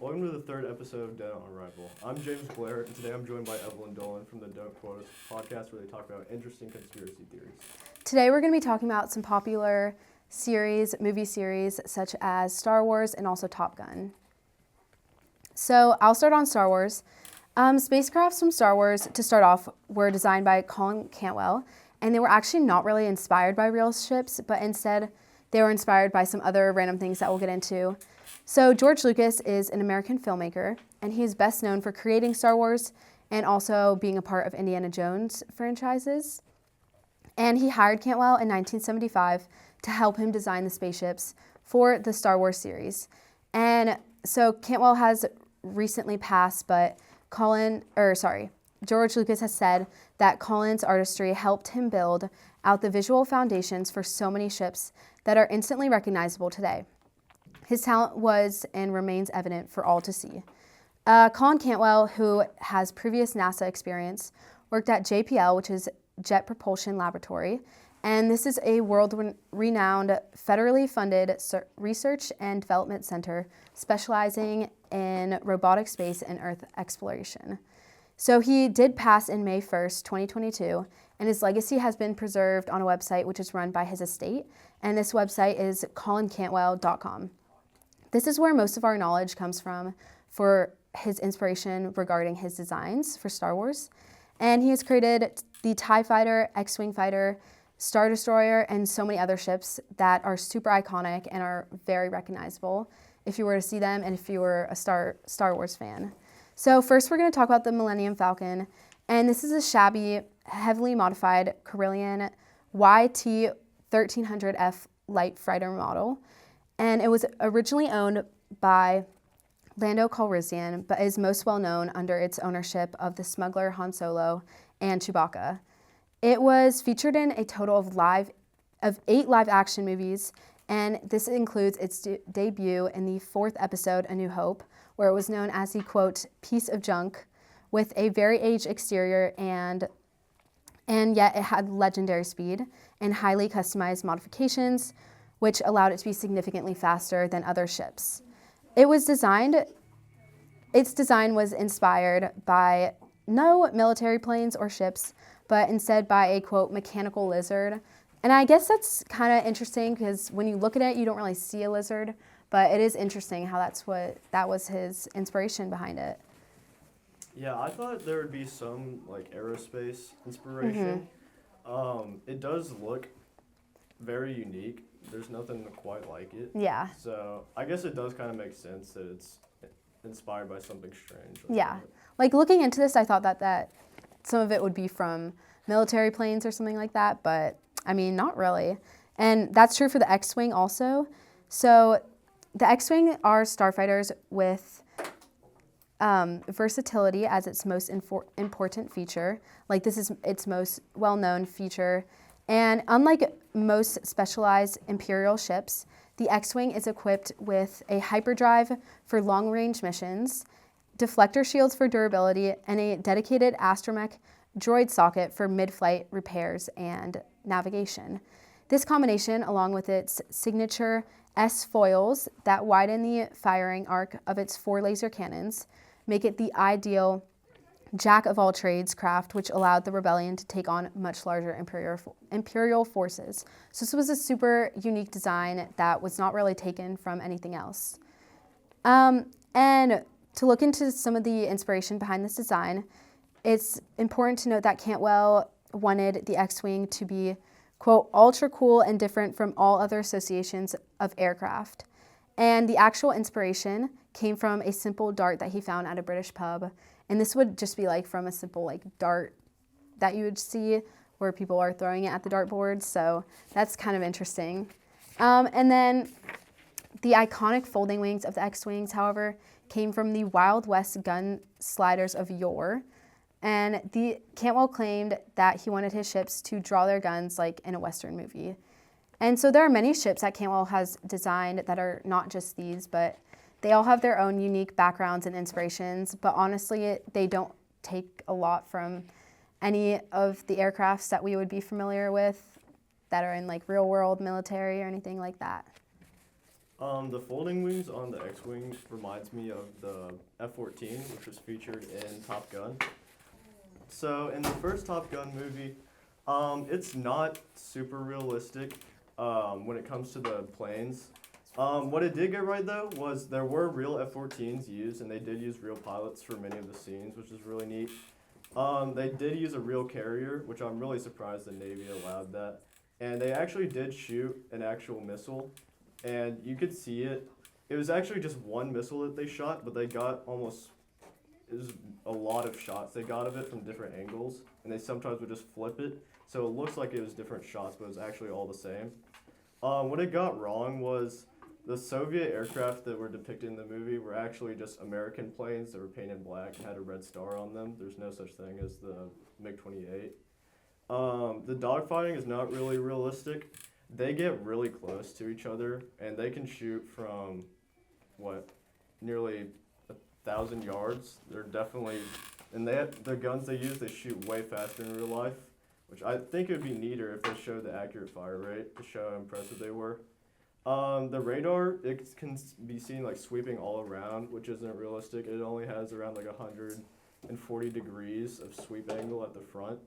Welcome to the third episode of Dead on Arrival. I'm James Blair, and today I'm joined by Evelyn Dolan from the Don't Quote Us podcast, where they talk about interesting conspiracy theories. Today we're going to be talking about some popular movie series, such as Star Wars and also Top Gun. So I'll start on Star Wars. Spacecrafts from Star Wars, to start off, were designed by Colin Cantwell, and they were actually not really inspired by real ships, but instead they were inspired by some other random things that we'll get into. So George Lucas is an American filmmaker, and he's best known for creating Star Wars and also being a part of Indiana Jones franchises. And he hired Cantwell in 1975 to help him design the spaceships for the Star Wars series. And so Cantwell has recently passed, but George Lucas has said that Colin's artistry helped him build out the visual foundations for so many ships that are instantly recognizable today. His talent was and remains evident for all to see. Colin Cantwell, who has previous NASA experience, worked at JPL, which is Jet Propulsion Laboratory, and this is a world-renowned, federally funded research and development center specializing in robotic space and Earth exploration. So he did pass in May 1st, 2022, and his legacy has been preserved on a website which is run by his estate, and this website is colincantwell.com. This is where most of our knowledge comes from for his inspiration regarding his designs for Star Wars. And he has created the TIE Fighter, X-Wing Fighter, Star Destroyer, and so many other ships that are super iconic and are very recognizable if you were to see them and if you were a Star Wars fan. So first we're going to talk about the Millennium Falcon. And this is a shabby, heavily modified Carillion YT-1300F light fighter model. And it was originally owned by Lando Calrissian, but is most well known under its ownership of the smuggler Han Solo and Chewbacca. It was featured in a total of 8 live-action movies, and this includes its debut in the 4th episode, A New Hope, where it was known as the, quote, piece of junk, with a very aged exterior and yet it had legendary speed and highly customized modifications, which allowed it to be significantly faster than other ships. Its design was inspired by no military planes or ships, but instead by a, quote, mechanical lizard. And I guess that's kind of interesting because when you look at it, you don't really see a lizard, but it is interesting how that was his inspiration behind it. Yeah, I thought there would be some aerospace inspiration. Mm-hmm. It does look very unique. There's nothing quite like it. Yeah. So I guess it does kind of make sense that it's inspired by something strange. Yeah. Looking into this, I thought that some of it would be from military planes or something like that, but I mean, not really. And that's true for the X-Wing also. So the X-Wing are starfighters with versatility as its most important feature. This is its most well-known feature. And unlike most specialized Imperial ships, the X-Wing is equipped with a hyperdrive for long-range missions, deflector shields for durability, and a dedicated astromech droid socket for mid-flight repairs and navigation. This combination, along with its signature S-foils that widen the firing arc of its 4 laser cannons, make it the ideal jack-of-all-trades craft, which allowed the rebellion to take on much larger Imperial forces. So this was a super unique design that was not really taken from anything else. And to look into some of the inspiration behind this design, it's important to note that Cantwell wanted the X-Wing to be, quote, ultra cool and different from all other associations of aircraft. And the actual inspiration came from a simple dart that he found at a British pub. And this would just be from a simple dart that you would see where people are throwing it at the dartboard. So that's kind of interesting. And then the iconic folding wings of the X-Wings, however, came from the Wild West gun sliders of yore. And Cantwell claimed that he wanted his ships to draw their guns like in a Western movie. And so there are many ships that Cantwell has designed that are not just these, but they all have their own unique backgrounds and inspirations. But honestly, they don't take a lot from any of the aircrafts that we would be familiar with that are in like real world military or anything like that? The folding wings on the X-Wing reminds me of the F-14, which was featured in Top Gun. So in the first Top Gun movie, it's not super realistic when it comes to the planes. What it did get right though was there were real F-14s used, and they did use real pilots for many of the scenes, which is really neat. They did use a real carrier, which I'm really surprised the Navy allowed that. And they actually did shoot an actual missile, and you could see it. It was actually just one missile that they shot, but they got it was a lot of shots they got of it from different angles, and they sometimes would just flip it. So it looks like it was different shots, but it was actually all the same. What it got wrong was the Soviet aircraft that were depicted in the movie were actually just American planes that were painted black and had a red star on them. There's no such thing as the MiG-28. The dogfighting is not really realistic. They get really close to each other, and they can shoot from, nearly 1,000 yards. They're definitely, and the guns they use, they shoot way faster in real life, which I think it would be neater if they showed the accurate fire rate to show how impressive they were. The radar, it can be seen like sweeping all around, which isn't realistic. It only has around like 140 degrees of sweep angle at the front.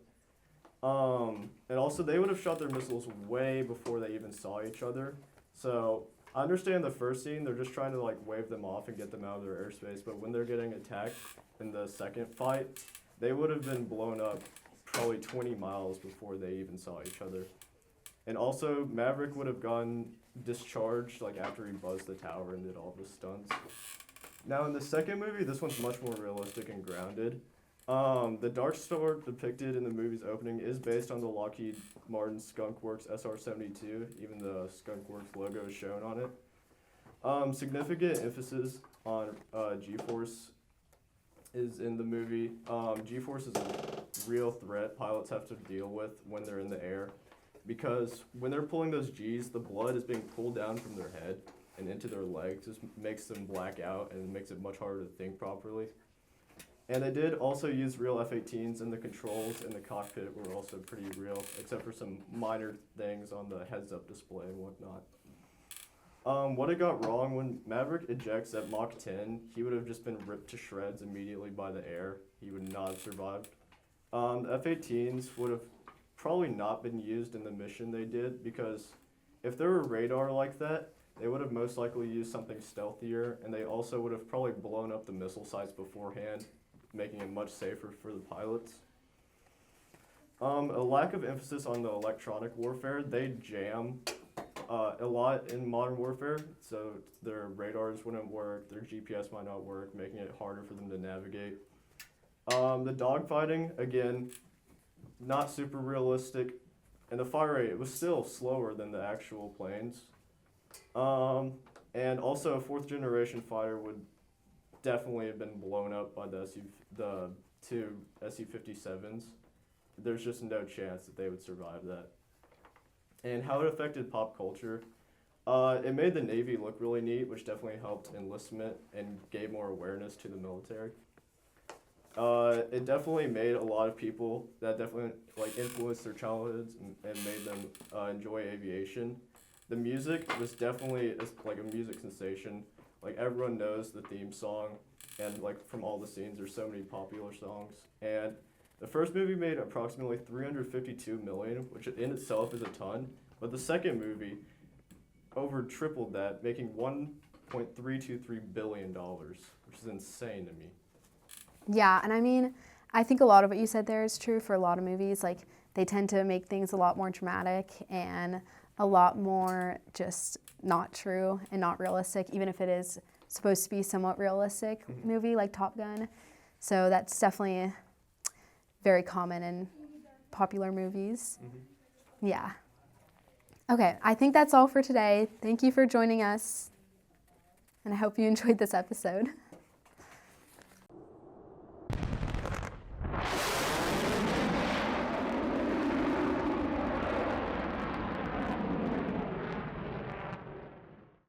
And also they would have shot their missiles way before they even saw each other. So I understand the first scene, they're just trying to like wave them off and get them out of their airspace, but when they're getting attacked in the second fight, they would have been blown up probably 20 miles before they even saw each other. And also Maverick would have gotten discharged like after he buzzed the tower and did all the stunts. Now in the second movie, this one's much more realistic and grounded. The Dark Star depicted in the movie's opening is based on the Lockheed Martin Skunk Works SR-72. Even the Skunk Works logo is shown on it. Significant emphasis on G-Force is in the movie. G-Force is a real threat pilots have to deal with when they're in the air, because when they're pulling those G's, the blood is being pulled down from their head and into their legs. This makes them black out and makes it much harder to think properly. And they did also use real F-18s, and the controls in the cockpit were also pretty real, except for some minor things on the heads-up display and whatnot. What it got wrong, when Maverick ejects at Mach 10, he would have just been ripped to shreds immediately by the air. He would not have survived. The F-18s would have probably not been used in the mission they did, because if there were radar like that, they would have most likely used something stealthier, and they also would have probably blown up the missile sites beforehand, making it much safer for the pilots. A lack of emphasis on the electronic warfare. They jam a lot in modern warfare, so their radars wouldn't work, their GPS might not work, making it harder for them to navigate. The dogfighting, again, not super realistic, and the fire rate was still slower than the actual planes. And also a fourth generation fighter would definitely have been blown up by the two SU-57s. There's just no chance that they would survive that. And how it affected pop culture, it made the Navy look really neat, which definitely helped enlistment and gave more awareness to the military. It definitely made a lot of people, that definitely like influenced their childhoods and made them enjoy aviation. The music was definitely like a music sensation. Like everyone knows the theme song, and like from all the scenes, there's so many popular songs. And the first movie made approximately $352 million, which in itself is a ton. But the second movie over tripled that, making $1.323 billion, which is insane to me. Yeah, and I mean, I think a lot of what you said there is true for a lot of movies. Like, they tend to make things a lot more dramatic and a lot more just not true and not realistic, even if it is supposed to be somewhat realistic movie like Top Gun. So that's definitely very common in popular movies. Yeah. Okay, I think that's all for today. Thank you for joining us, and I hope you enjoyed this episode.